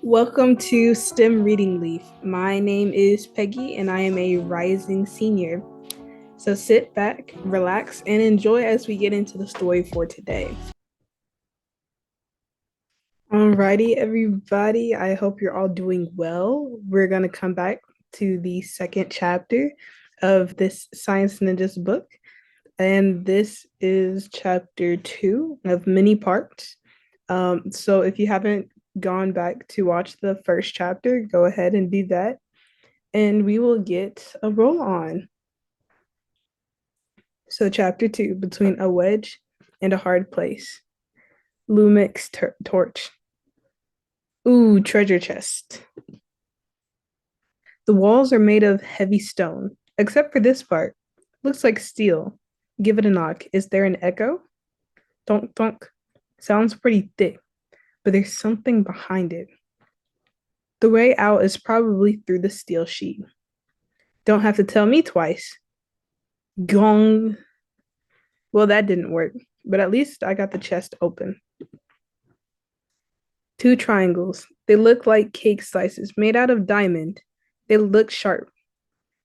Welcome to STEM Reading Leaf. My name is Peggy and I am a rising senior. So sit back, relax, and enjoy as we get into the story for today. Alrighty, everybody. I hope you're all doing well. We're going to come back to the second chapter of this Science Ninjas book. And this is chapter 2 of many parts. So if you haven't gone back to watch the first chapter, go ahead and do that. And we will get a roll on. So, chapter 2, Between a Wedge and a Hard Place. Lumix torch. Ooh, treasure chest. The walls are made of heavy stone, except for this part. Looks like steel. Give it a knock. Is there an echo? Thunk, thunk. Sounds pretty thick, but there's something behind it. The way out is probably through the steel sheet. Don't have to tell me twice. Gong. Well, that didn't work, but at least I got the chest open. Two triangles. They look like cake slices made out of diamond. They look sharp.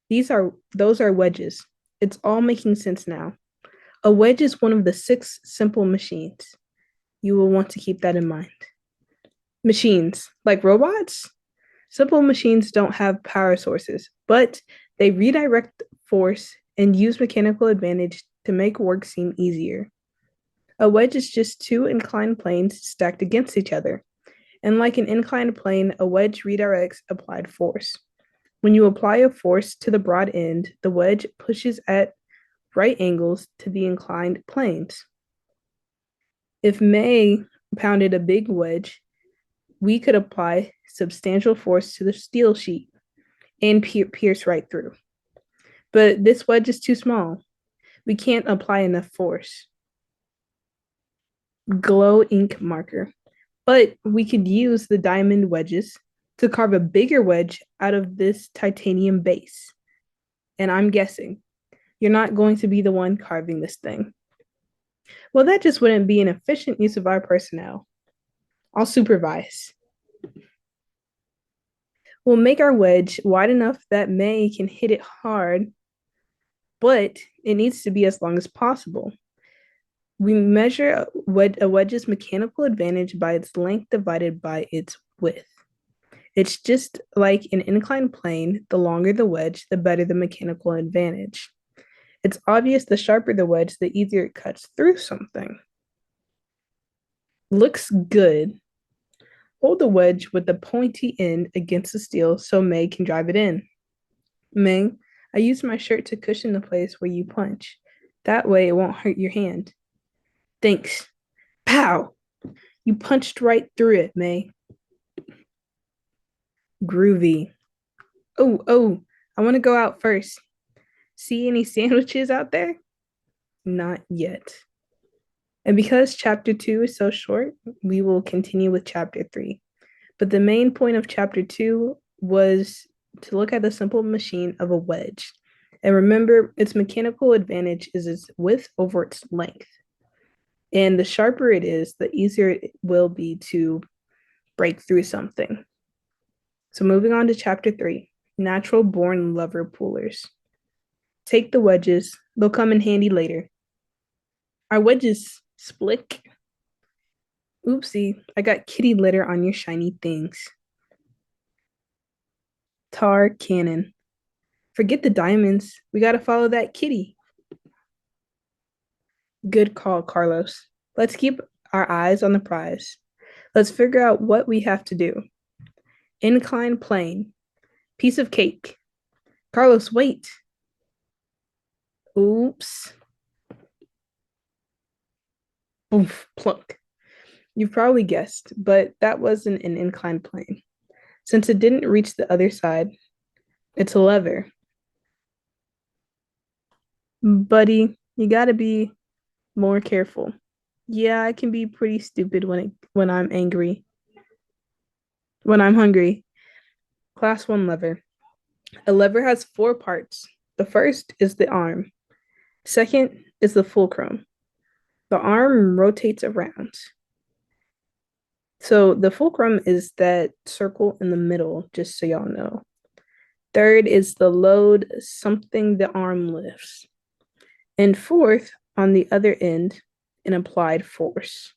Those are wedges. It's all making sense now. A wedge is one of the 6 simple machines. You will want to keep that in mind. Machines, like robots? Simple machines don't have power sources, but they redirect force and use mechanical advantage to make work seem easier. A wedge is just 2 inclined planes stacked against each other. And like an inclined plane, a wedge redirects applied force. When you apply a force to the broad end, the wedge pushes at right angles to the inclined planes. If May pounded a big wedge, we could apply substantial force to the steel sheet and pierce right through. But this wedge is too small. We can't apply enough force. Glow ink marker. But we could use the diamond wedges to carve a bigger wedge out of this titanium base. And I'm guessing you're not going to be the one carving this thing. Well, that just wouldn't be an efficient use of our personnel. I'll supervise. We'll make our wedge wide enough that May can hit it hard, but it needs to be as long as possible. We measure a wedge's mechanical advantage by its length divided by its width. It's just like an inclined plane. The longer the wedge, the better the mechanical advantage. It's obvious the sharper the wedge, the easier it cuts through something. Looks good. Hold the wedge with the pointy end against the steel so May can drive it in. May, I used my shirt to cushion the place where you punch. That way it won't hurt your hand. Thanks. Pow! You punched right through it, May. Groovy. Oh, I want to go out first. See any sandwiches out there? Not yet. And because chapter 2 is so short, we will continue with chapter 3. But the main point of chapter 2 was to look at the simple machine of a wedge. And remember, its mechanical advantage is its width over its length. And the sharper it is, the easier it will be to break through something. So moving on to chapter 3, natural born lever pullers. Take the wedges, they'll come in handy later. Our wedges split. Oopsie, I got kitty litter on your shiny things. Tar cannon. Forget the diamonds. We gotta follow that kitty. Good call, Carlos. Let's keep our eyes on the prize. Let's figure out what we have to do. Incline plane. Piece of cake. Carlos, wait. Oops. Oof, plunk. You've probably guessed, but that wasn't an inclined plane. Since it didn't reach the other side, it's a lever. Buddy, you gotta be more careful. Yeah, I can be pretty stupid when I'm angry. When I'm hungry. Class 1 lever. A lever has 4 parts. The first is the arm. Second is the fulcrum. The arm rotates around. So the fulcrum is that circle in the middle, just so y'all know. Third is the load, something the arm lifts. And fourth, on the other end, an applied force.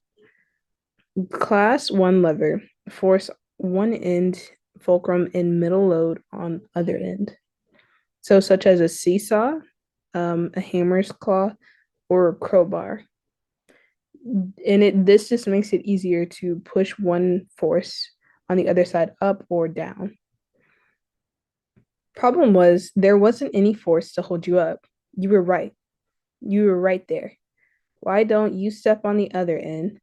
Class one lever, force one end, fulcrum and middle load on other end. So such as a seesaw, a hammer's claw, or a crowbar. And this just makes it easier to push one force on the other side up or down. Problem was there wasn't any force to hold you up. You were right. You were right there. Why don't you step on the other end?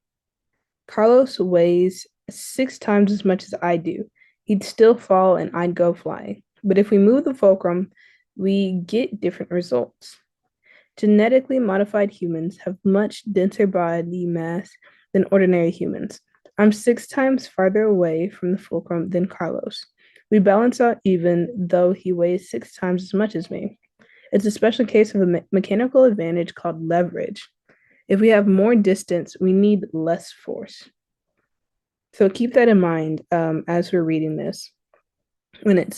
Carlos weighs 6 times as much as I do. He'd still fall and I'd go flying. But if we move the fulcrum, we get different results. Genetically modified humans have much denser body mass than ordinary humans. I'm 6 times farther away from the fulcrum than Carlos. We balance out even though he weighs 6 times as much as me. It's a special case of a mechanical advantage called leverage. If we have more distance, we need less force. So keep that in mind as we're reading this. When it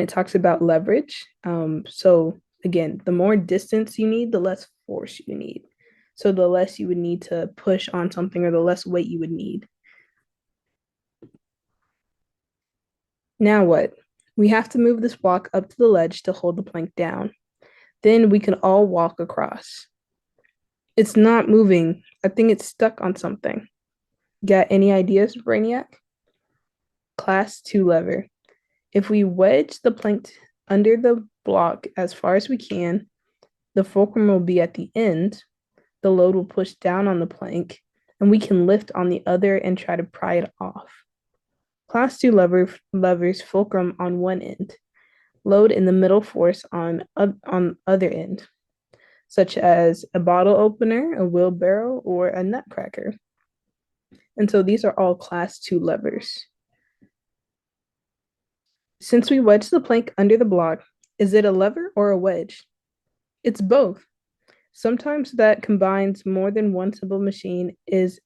talks about leverage, so again, the more distance you need, the less force you need. So the less you would need to push on something or the less weight you would need. Now what? We have to move this block up to the ledge to hold the plank down. Then we can all walk across. It's not moving. I think it's stuck on something. Got any ideas, Brainiac? Class 2 lever. If we wedge the plank under the block as far as we can, the fulcrum will be at the end, the load will push down on the plank, and we can lift on the other and try to pry it off. Class 2 levers fulcrum on one end, load in the middle force on other end, such as a bottle opener, a wheelbarrow, or a nutcracker. And so these are all class 2 levers. Since we wedge the plank under the block, is it a lever or a wedge? It's both. Sometimes that combines more than one simple machine is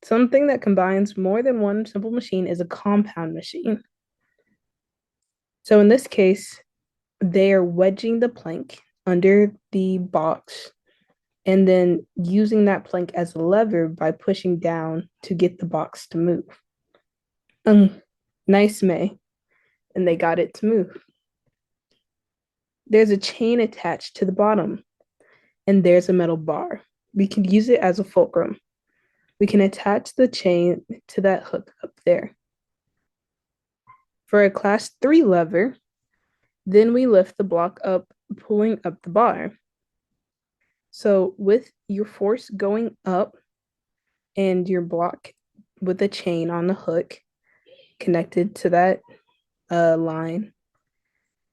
something that combines more than one simple machine is a compound machine. So in this case, they are wedging the plank under the box and then using that plank as a lever by pushing down to get the box to move. Nice, May. And they got it to move. There's a chain attached to the bottom, and there's a metal bar. We can use it as a fulcrum. We can attach the chain to that hook up there. For a class 3 lever, then we lift the block up, pulling up the bar. So with your force going up and your block with a chain on the hook connected to that line,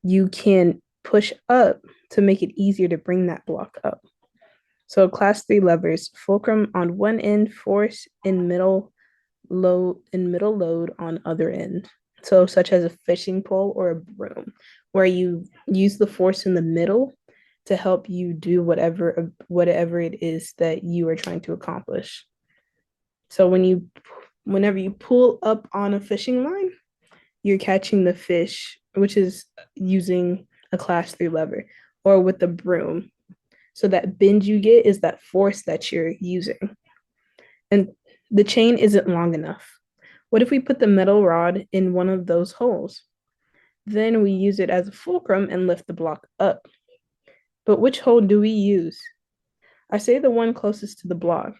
you can push up to make it easier to bring that block up. So class 3 levers, fulcrum on one end, force in middle load on other end. So such as a fishing pole or a broom, where you use the force in the middle to help you do whatever it is that you are trying to accomplish. So whenever you pull up on a fishing line, you're catching the fish, which is using a class 3 lever, or with the broom. So that bend you get is that force that you're using. And the chain isn't long enough. What if we put the metal rod in one of those holes? Then we use it as a fulcrum and lift the block up. But which hole do we use? I say the one closest to the block.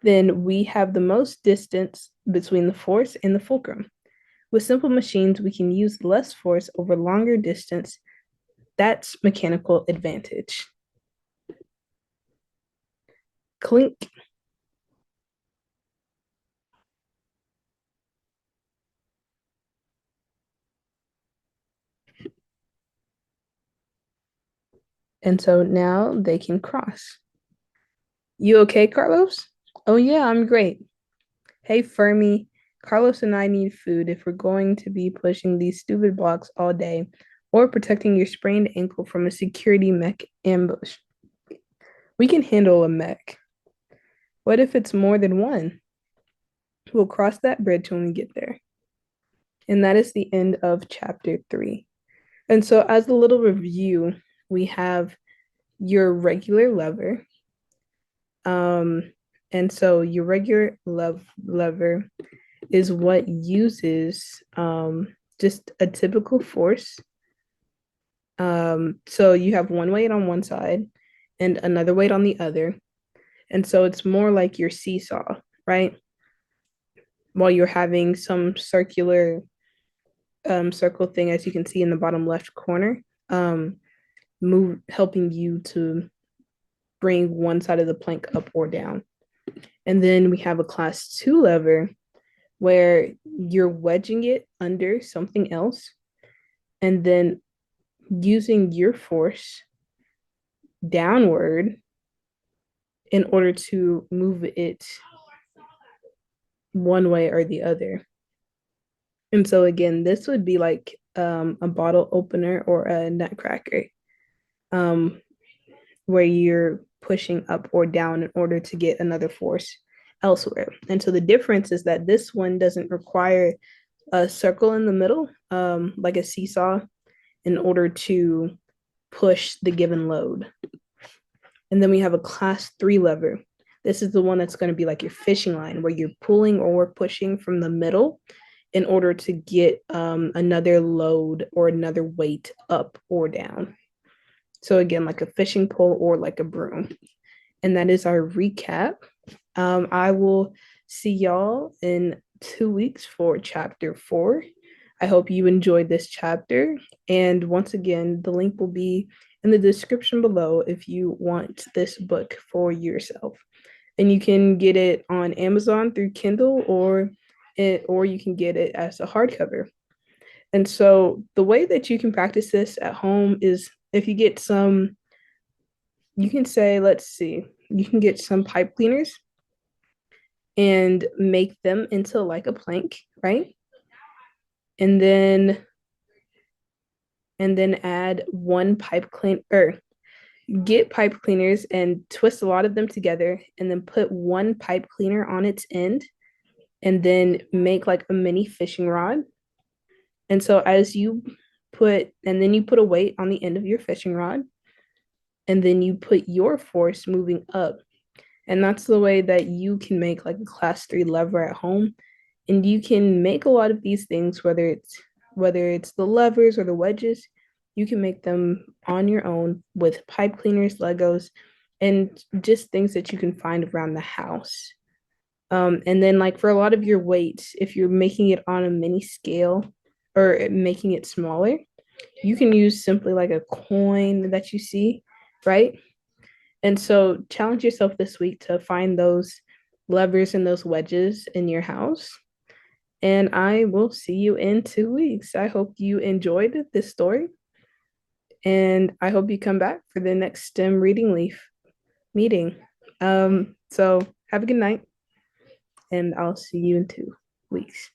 Then we have the most distance between the force and the fulcrum. With simple machines, we can use less force over longer distance. That's mechanical advantage. Clink. And so now they can cross. You okay, Carlos? Oh, yeah, I'm great. Hey, Fermi, Carlos and I need food if we're going to be pushing these stupid blocks all day or protecting your sprained ankle from a security mech ambush. We can handle a mech. What if it's more than one? We'll cross that bridge when we get there. And that is the end of chapter 3. And so, as a little review, we have your regular lever. And so, your regular lever is what uses just a typical force. So, you have one weight on one side and another weight on the other. And so, it's more like your seesaw, right? While you're having some circle thing, as you can see in the bottom left corner, move helping you to bring one side of the plank up or down. And then we have a class 2 lever where you're wedging it under something else and then using your force downward in order to move it one way or the other. And so again, this would be like a bottle opener or a nutcracker, um, where you're pushing up or down in order to get another force elsewhere. And so the difference is that this one doesn't require a circle in the middle, like a seesaw, in order to push the given load. And then we have a class 3 lever. This is the one that's going to be like your fishing line, where you're pulling or pushing from the middle in order to get another load or another weight up or down. So again, like a fishing pole or like a broom. And that is our recap. I will see y'all in 2 weeks for chapter 4. I hope you enjoyed this chapter. And once again, the link will be in the description below if you want this book for yourself. And you can get it on Amazon through Kindle, or you can get it as a hardcover. And so the way that you can practice this at home is if you get some, you can say, let's see, you can get some pipe cleaners and make them into like a plank, right? And then add one pipe clean or get pipe cleaners and twist a lot of them together and then put one pipe cleaner on its end and then make like a mini fishing rod. And so as you then you put a weight on the end of your fishing rod and then you put your force moving up. And that's the way that you can make like a class 3 lever at home. And you can make a lot of these things, whether it's the levers or the wedges, you can make them on your own with pipe cleaners, Legos, and just things that you can find around the house. And then like for a lot of your weights, if you're making it on a mini scale or making it smaller, you can use simply like a coin that you see, right? And so challenge yourself this week to find those levers and those wedges in your house. And I will see you in 2 weeks. I hope you enjoyed this story. And I hope you come back for the next STEM Reading Leaf meeting. So have a good night. And I'll see you in 2 weeks.